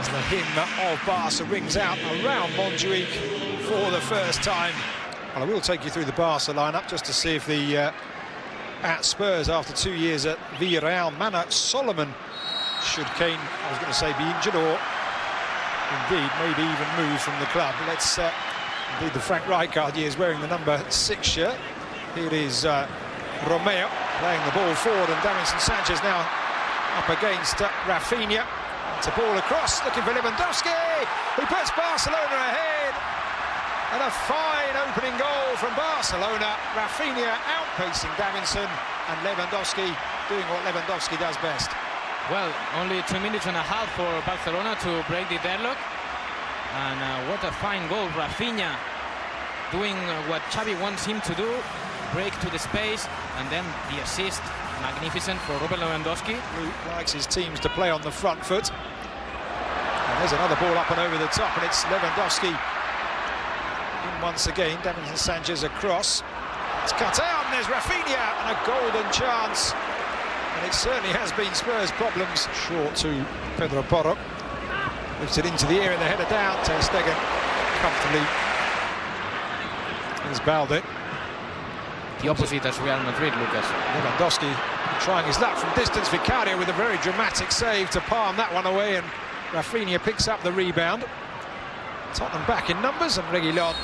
The hymn of Barca rings out around Montjuic for the first time. Well, I will take you through the Barca lineup just to see if the at Spurs after 2 years at Villarreal, Mana Solomon, should Kane, I was going to say, be injured or indeed maybe even moved from the club. Let's indeed the Frank Rijkaard years wearing the number 6 shirt. Here is Romeo playing the ball forward, and Davinson Sanchez now up against Rafinha. It's a ball across, looking for Lewandowski, who puts Barcelona ahead. And a fine opening goal from Barcelona. Rafinha outpacing Davinson, and Lewandowski doing what Lewandowski does best. Well, only 2 minutes and a half for Barcelona to break the deadlock. And what a fine goal. Rafinha doing what Xavi wants him to do, break to the space, and then the assist. Magnificent for Robert Lewandowski. Who likes his teams to play on the front foot. And there's another ball up and over the top, and it's Lewandowski in once again. Davinson Sanchez across. It's cut out, and there's Rafinha, and a golden chance. And it certainly has been Spurs' problems. Short to Pedro Porro. Lifts it into the air and the header down. Ter Stegen comfortably. There's Balde. The opposite as Real Madrid, Lucas. Lewandowski trying his luck from distance. Vicario with a very dramatic save to palm that one away, and Rafinha picks up the rebound. Tottenham back in numbers, and Reguilon,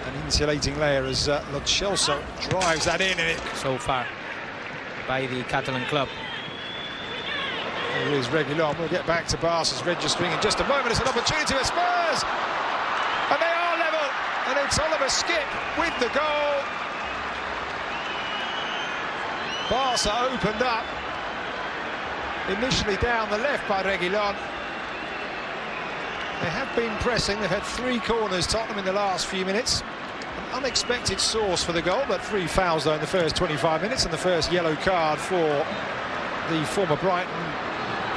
an insulating layer as Lo Celso drives that in, and it so far by the Catalan club. There is Reguilon. We'll get back to Barca's registering in just a moment. It's an opportunity for Spurs, and they are level, and it's Oliver Skipp with the goal. Barca opened up, initially down the left by Reguilon. They have been pressing. They've had 3 corners, Tottenham, in the last few minutes. An unexpected source for the goal, but 3 fouls though in the first 25 minutes, and the first yellow card for the former Brighton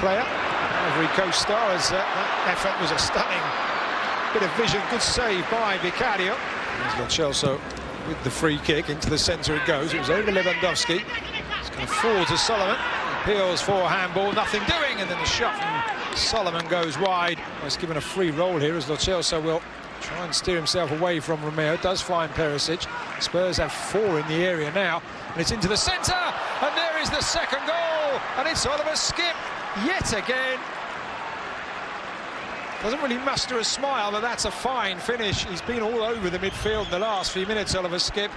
player, Ivory Coast star, as that effort was a stunning bit of vision. Good save by Vicario. There's Lo Celso with the free kick. Into the centre it goes. It was over Lewandowski. It's going to fall to Solomon. Appeals for handball, nothing doing, and then the shot from Solomon goes wide. It's given a free roll here as Lo Celso will try and steer himself away from Romeo. Does find Perisic. Spurs have 4 in the area now, and it's into the centre, and there is the second goal, and it's Oliver Skipp yet again. Doesn't really muster a smile, but that's a fine finish. He's been all over the midfield in the last few minutes, Oliver Skipp.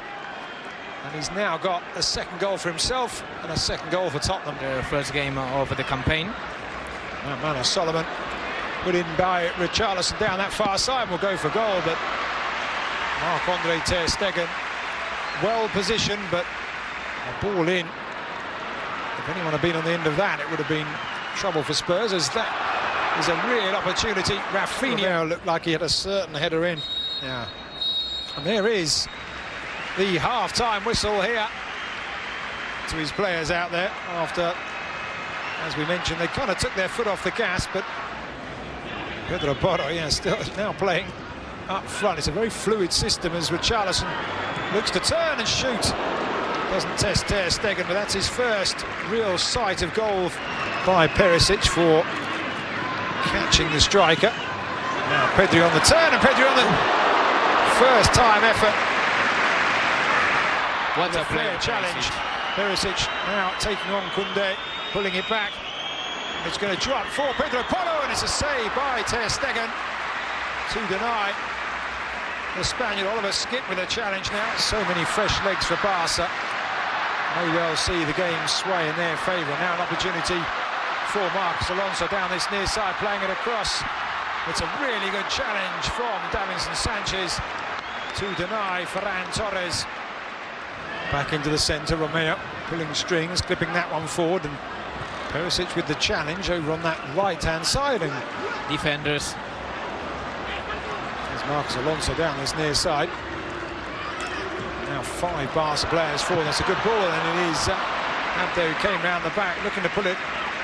And he's now got a second goal for himself and a second goal for Tottenham. Their first game of the campaign. Mana Solomon put in by Richarlison down that far side, will go for goal, but Marc-Andre Ter Stegen well positioned, but a ball in. If anyone had been on the end of that, it would have been trouble for Spurs, as that is a real opportunity. Rafinha looked like he had a certain header in. Yeah. And there is the half-time whistle here to his players out there after, as we mentioned, they kind of took their foot off the gas, but Pedro Porro, yeah, still now playing up front. It's a very fluid system as Richarlison looks to turn and shoot. Doesn't test Ter Stegen, but that's his first real sight of goal by Perisic for catching the striker. Now Pedri on the turn, and Pedri on the first time effort. What a player challenge. Perisic now taking on Koundé, pulling it back. It's going to drop for Pedro Porro, and it's a save by Ter Stegen to deny the Spaniard. Oliver Skipp with a challenge now. So many fresh legs for Barca. May well see the game sway in their favour. Now an opportunity for Marcos Alonso down this near side, playing it across. It's a really good challenge from Davinson Sanchez to deny Ferran Torres. Back into the centre, Romeo pulling strings, clipping that one forward, and Perisic with the challenge over on that right-hand side. And defenders. There's Marcos Alonso down this near side. Now 5 Barca players for. That's a good ball, and it is Abde who came round the back looking to pull it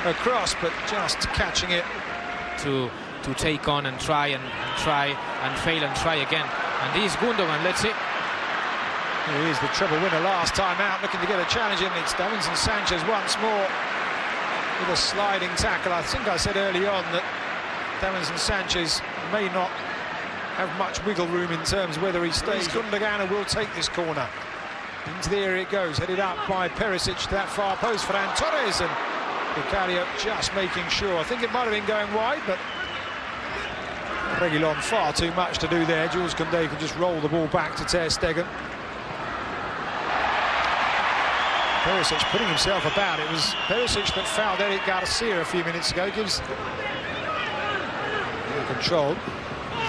across, but just catching it to take on and try and fail and try again. And this is Gundogan, let's see. Here he is, the treble winner last time out, looking to get a challenge in. It's Davinson Sanchez once more with a sliding tackle. I think I said early on that Davinson Sanchez may not have much wiggle room in terms of whether he stays. Gundogan will take this corner. Into the area it goes, headed up by Perisic to that far post. Ferran Torres and Vicario just making sure. I think it might have been going wide, but Reguilon far too much to do there. Jules Koundé can just roll the ball back to Ter Stegen. Perisic putting himself about. It was Perisic that fouled Eric Garcia a few minutes ago. Gives control.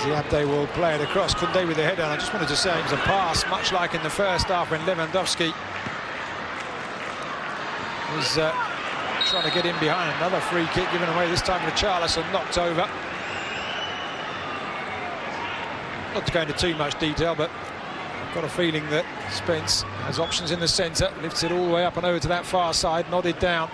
Abde will play it across. Koundé with the header. I just wanted to say it was a pass, much like in the first half when Lewandowski was trying to get in behind. Another free kick given away, this time Richarlison knocked over. Not to go into too much detail, but I've got a feeling that Spence has options in the centre, lifts it all the way up and over to that far side, nodded down.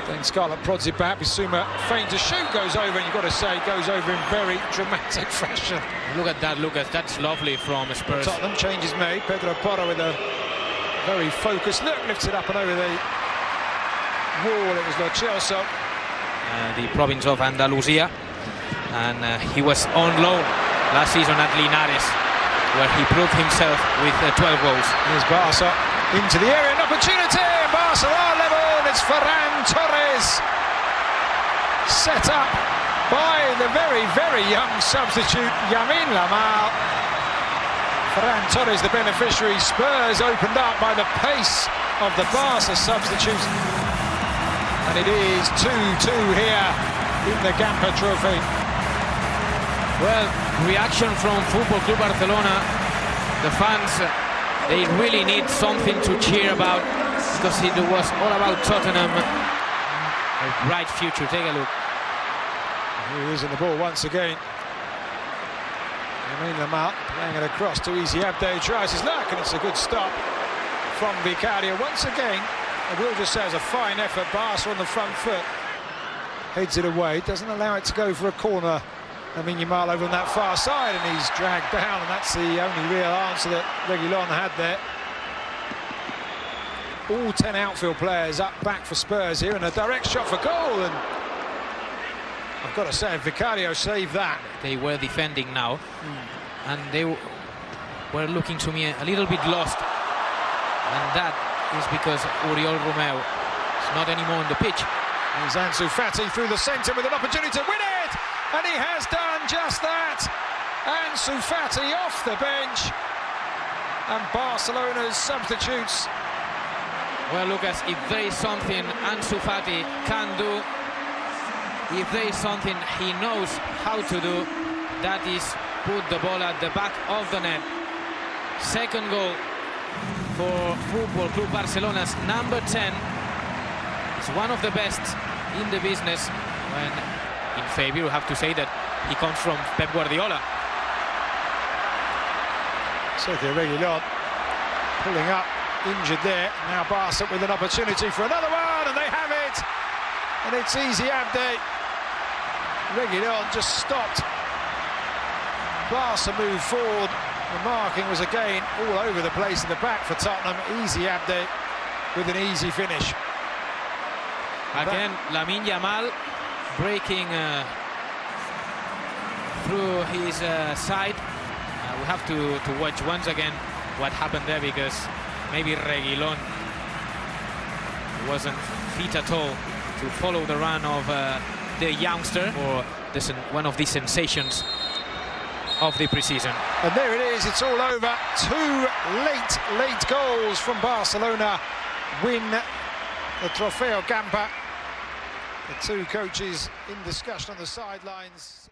Then Scarlett prods it back. Bissouma feigns to shoot, goes over, and you've got to say goes over in very dramatic fashion. Look at that, Lucas. That's lovely from Spurs. Tottenham, change is made. Pedro Porro with a very focused look, lifts it up and over the wall. It was Lo Celso. The province of Andalusia, and he was on loan last season at Linares, where he proved himself with 12 goals. Here's Barca into the area, an opportunity. Barca are level. It's Ferran Torres, set up by the very young substitute Lamine Yamal. Ferran Torres, the beneficiary. Spurs opened up by the pace of the Barca substitute, and it is 2-2 here in the Gamper Trophy. Well, reaction from Football Club Barcelona. The fans, they really need something to cheer about, because it was all about Tottenham. A bright future. Take a look. Here he is in the ball once again. Lamine Yamal playing it across to Easy Abde, tries his luck, and it's a good stop from Vicario. Once again, I will just say, it's a fine effort. Barca on the front foot, heads it away, doesn't allow it to go for a corner. Lamine Yamal over on that far side, and he's dragged down, and that's the only real answer that Reguilon had there. All 10 outfield players up back for Spurs here, and a direct shot for goal, and I've got to say, Vicario saved that. They were defending now, and they were looking to me a little bit lost, and that is because Oriol Romeu is not anymore on the pitch. Here's Ansu Fati through the centre with an opportunity to win it, and he has done just that. Ansu Fati off the bench, and Barcelona's substitutes. Well, Lucas, if there is something Ansu Fati can do, if there is something he knows how to do, that is put the ball at the back of the net. Second goal for Football Club Barcelona's number 10. It's one of the best in the business, when in favor, we have to say that he comes from Pep Guardiola. Sergio Reguilon pulling up, injured there. Now Barca with an opportunity for another one, and they have it. And it's Easy Abde. Reguilon just stopped. Barca moved forward. The marking was again all over the place in the back for Tottenham. Easy Abde with an easy finish. Again, Lamine Yamal breaking through his side. We have to watch once again what happened there, because maybe Reguilon wasn't fit at all to follow the run of the youngster, or one of the sensations of the preseason. And there it is, it's all over. Two late goals from Barcelona win the Trofeo Gamper. The two coaches in discussion on the sidelines.